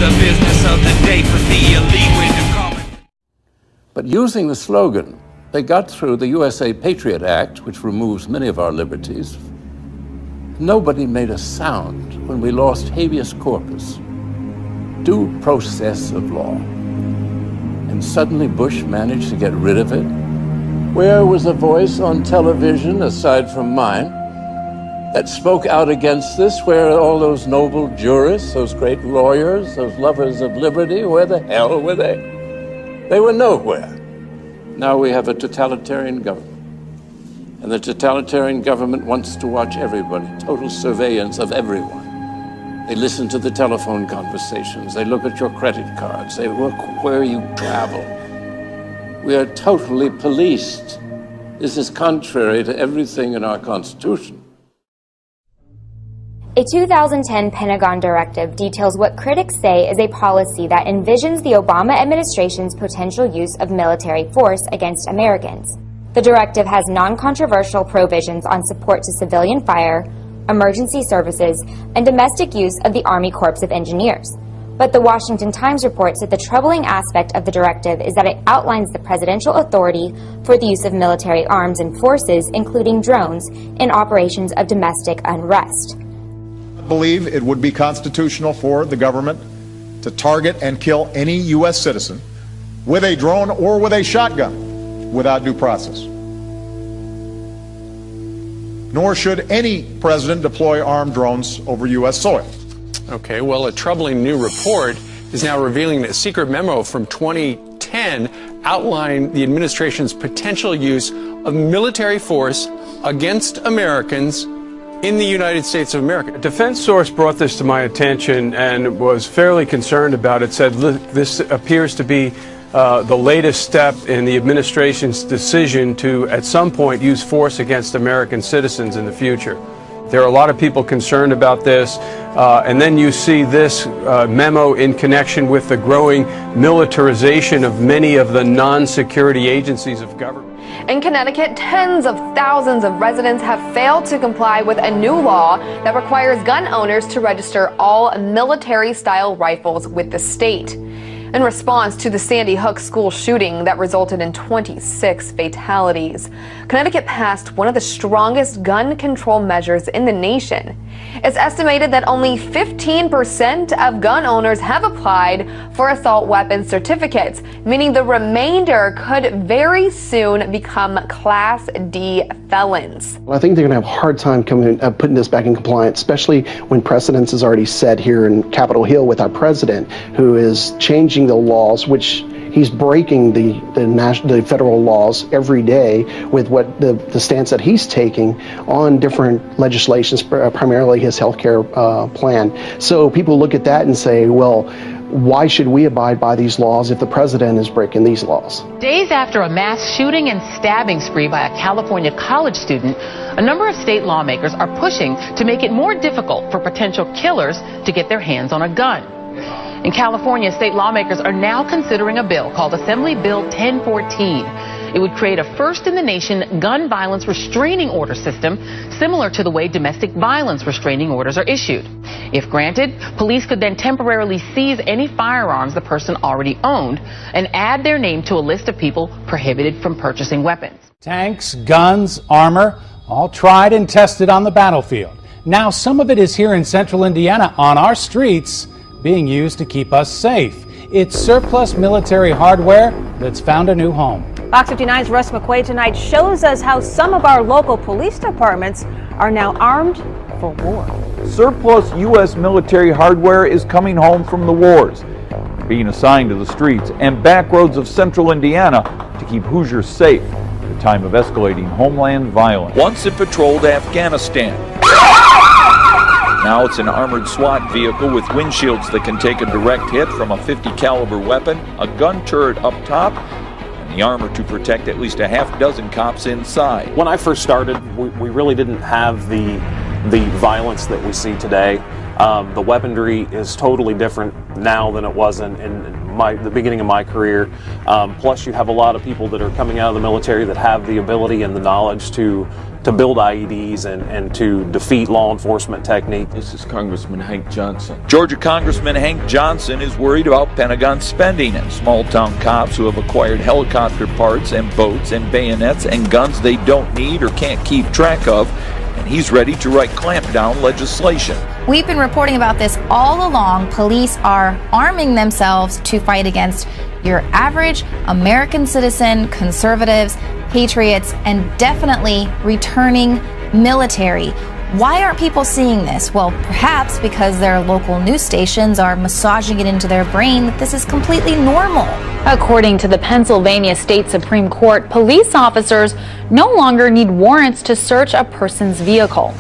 the business of the day for the elite when the common. But using the slogan, they got through the USA Patriot Act, which removes many of our liberties. Nobody made a sound when we lost habeas corpus, due process of law. And suddenly Bush managed to get rid of it. Where was a voice on television, aside from mine, that spoke out against this? Where are all those noble jurists, those great lawyers, those lovers of liberty? Where the hell were they? They were nowhere. Now we have a totalitarian government. And the totalitarian government wants to watch everybody, total surveillance of everyone. They listen to the telephone conversations. They look at your credit cards. They look where you travel. We are totally policed. This is contrary to everything in our Constitution. A 2010 Pentagon directive details what critics say is a policy that envisions the Obama administration's potential use of military force against Americans. The directive has non-controversial provisions on support to civilian fire, emergency services, and domestic use of the Army Corps of Engineers. But the Washington Times reports that the troubling aspect of the directive is that it outlines the presidential authority for the use of military arms and forces, including drones, in operations of domestic unrest. I believe it would be constitutional for the government to target and kill any U.S. citizen with a drone or with a shotgun without due process. Nor should any president deploy armed drones over U.S. soil. Okay, well, a troubling new report is now revealing that a secret memo from 2010 outlined the administration's potential use of military force against Americans in the United States of America. A defense source brought this to my attention and was fairly concerned about it. Said, look, this appears to be the latest step in the administration's decision to, at some point, use force against American citizens in the future. There are a lot of people concerned about this, and then you see this memo in connection with the growing militarization of many of the non-security agencies of government. In Connecticut, tens of thousands of residents have failed to comply with a new law that requires gun owners to register all military-style rifles with the state. In response to the Sandy Hook school shooting that resulted in 26 fatalities, Connecticut passed one of the strongest gun control measures in the nation. It's estimated that only 15% of gun owners have applied for assault weapon certificates, meaning the remainder could very soon become Class D felons. I think they're going to have a hard time putting this back in compliance, especially when precedence is already set here in Capitol Hill with our president, who is changing the laws, which he's breaking the federal laws every day with what the stance that he's taking on different legislations, primarily his health care plan. So people look at that and say, well, why should we abide by these laws if the president is breaking these laws? Days after a mass shooting and stabbing spree by a California college student, a number of state lawmakers are pushing to make it more difficult for potential killers to get their hands on a gun. In California, state lawmakers are now considering a bill called Assembly Bill 1014. It would create a first-in-the-nation gun violence restraining order system, similar to the way domestic violence restraining orders are issued. If granted, police could then temporarily seize any firearms the person already owned and add their name to a list of people prohibited from purchasing weapons. Tanks, guns, armor, all tried and tested on the battlefield. Now some of it is here in central Indiana on our streets, being used to keep us safe. It's surplus military hardware that's found a new home. Fox 59's Russ McQuaid tonight shows us how some of our local police departments are now armed for war. Surplus U.S. military hardware is coming home from the wars, being assigned to the streets and back roads of central Indiana to keep Hoosiers safe at a time of escalating homeland violence. Once it patrolled Afghanistan. Now it's an armored SWAT vehicle with windshields that can take a direct hit from a .50 caliber weapon, a gun turret up top, and the armor to protect at least a half dozen cops inside. When I first started, we really didn't have the violence that we see today. The weaponry is totally different now than it was in the beginning of my career. Plus, you have a lot of people that are coming out of the military that have the ability and the knowledge to build IEDs and to defeat law enforcement techniques. This is Congressman Hank Johnson. Georgia Congressman Hank Johnson is worried about Pentagon spending and small-town cops who have acquired helicopter parts and boats and bayonets and guns they don't need or can't keep track of, and he's ready to write clampdown legislation. We've been reporting about this all along. Police are arming themselves to fight against your average American citizen, conservatives, patriots, and definitely returning military. Why aren't people seeing this? Well, perhaps because their local news stations are massaging it into their brain that this is completely normal. According to the Pennsylvania State Supreme Court, police officers no longer need warrants to search a person's vehicle.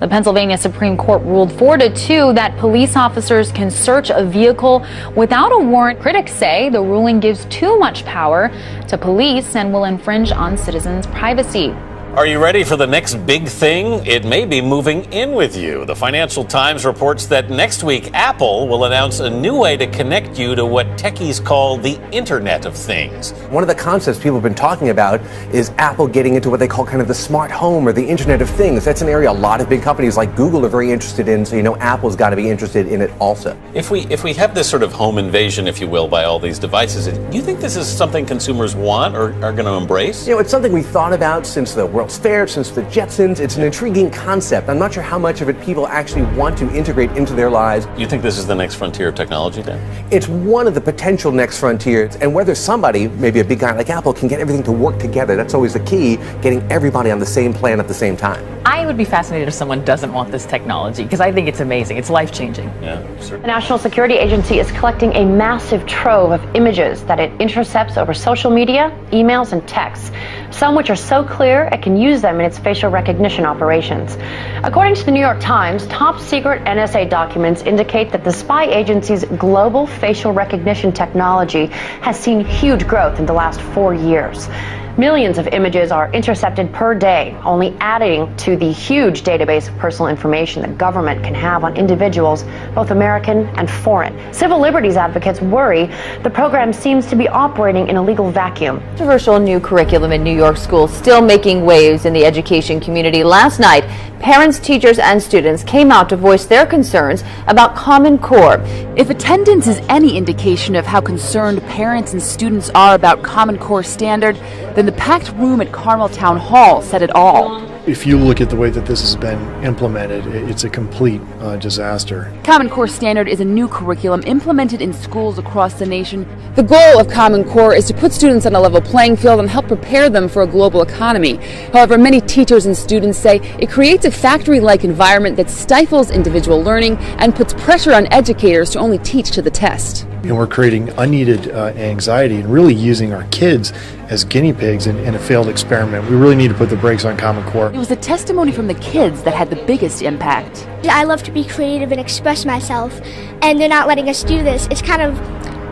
The Pennsylvania Supreme Court ruled 4-2 that police officers can search a vehicle without a warrant. Critics say the ruling gives too much power to police and will infringe on citizens' privacy. Are you ready for the next big thing? It may be moving in with you. The Financial Times reports that next week, Apple will announce a new way to connect you to what techies call the Internet of Things. One of the concepts people have been talking about is Apple getting into what they call kind of the smart home or the Internet of Things. That's an area a lot of big companies like Google are very interested in, so you know Apple's got to be interested in it also. If we have this sort of home invasion, if you will, by all these devices, do you think this is something consumers want or are going to embrace? You know, it's something we thought about since the World's Fair, since the Jetsons. It's an intriguing concept. I'm not sure how much of it people actually want to integrate into their lives. You think this is the next frontier of technology, Dan? It's one of the potential next frontiers, and whether somebody, maybe a big guy like Apple, can get everything to work together. That's always the key, getting everybody on the same plan at the same time. I would be fascinated if someone doesn't want this technology, because I think it's amazing. It's life-changing. Yeah, The National Security Agency is collecting a massive trove of images that it intercepts over social media, emails, and texts, some which are so clear it can use them in its facial recognition operations. According to the New York Times, top-secret NSA documents indicate that the spy agency's global facial recognition technology has seen huge growth in the last 4 years. Millions of images are intercepted per day, only adding to the huge database of personal information the government can have on individuals, both American and foreign. Civil liberties advocates worry the program seems to be operating in a legal vacuum. Controversial new curriculum in New York schools still making waves in the education community. Last night, parents, teachers, and students came out to voice their concerns about Common Core. If attendance is any indication of how concerned parents and students are about Common Core standard, then the packed room at Carmel Town Hall said it all. If you look at the way that this has been implemented, it's a complete disaster. Common Core Standard is a new curriculum implemented in schools across the nation. The goal of Common Core is to put students on a level playing field and help prepare them for a global economy. However, many teachers and students say it creates a factory-like environment that stifles individual learning and puts pressure on educators to only teach to the test. And we're creating unneeded anxiety and really using our kids as guinea pigs in a failed experiment. We really need to put the brakes on Common Core. It was the testimony from the kids that had the biggest impact. I love to be creative and express myself, and they're not letting us do this. It's kind of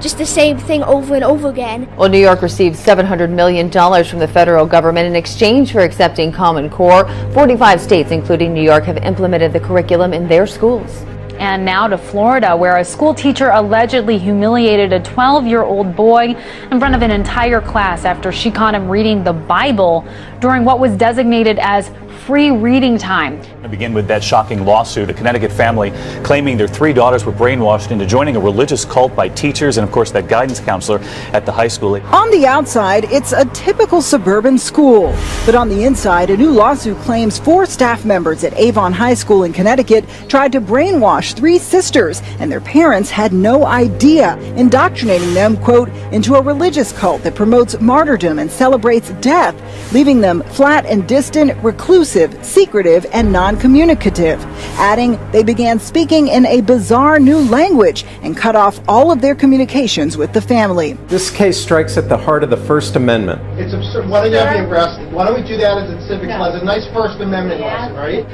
just the same thing over and over again. Well, New York received $700 million from the federal government in exchange for accepting Common Core. 45 states, including New York, have implemented the curriculum in their schools. And now to Florida, where a school teacher allegedly humiliated a 12-year-old boy in front of an entire class after she caught him reading the Bible during what was designated as free reading time. I begin with that shocking lawsuit, a Connecticut family claiming their 3 daughters were brainwashed into joining a religious cult by teachers and, of course, that guidance counselor at the high school. On the outside, it's a typical suburban school. But on the inside, a new lawsuit claims 4 staff members at Avon High School in Connecticut tried to brainwash 3 sisters, and their parents had no idea, indoctrinating them, quote, into a religious cult that promotes martyrdom and celebrates death, leaving them flat and distant, reclusive, secretive, and non-communicative. Adding, they began speaking in a bizarre new language and cut off all of their communications with the family. This case strikes at the heart of the First Amendment. It's absurd. Why don't you have me arrested? Why don't we do that as a civics lesson? A nice First Amendment lesson, right?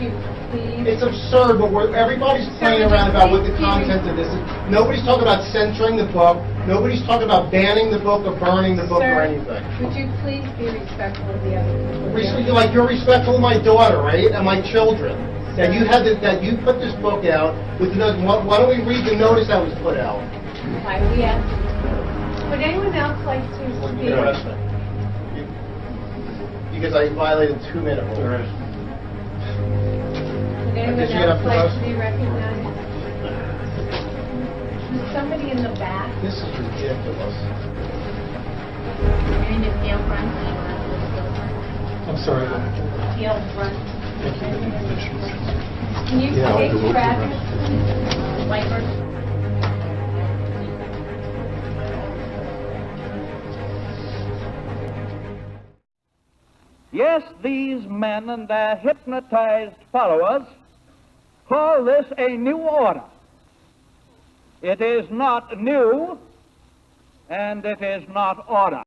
It's absurd, but everybody's playing around about what the content of this is. Nobody's talking about censoring the book. Nobody's talking about banning the book or burning the book or anything. Would you please be respectful of the other people? Like you're respectful of my daughter, right, and my children. That you had that you put this book out with the. Why don't we read the notice that was put out? Why do we have to? Would anyone else like to speak? Because I violated 2-minute rule. Would anyone else like to be recognized? There's somebody in the back. This is ridiculous. You're in the tail front. I'm sorry. Tail front. Can you take traffic? Wipers. Yes, these men and their hypnotized followers call this a new order. It is not new, and it is not order.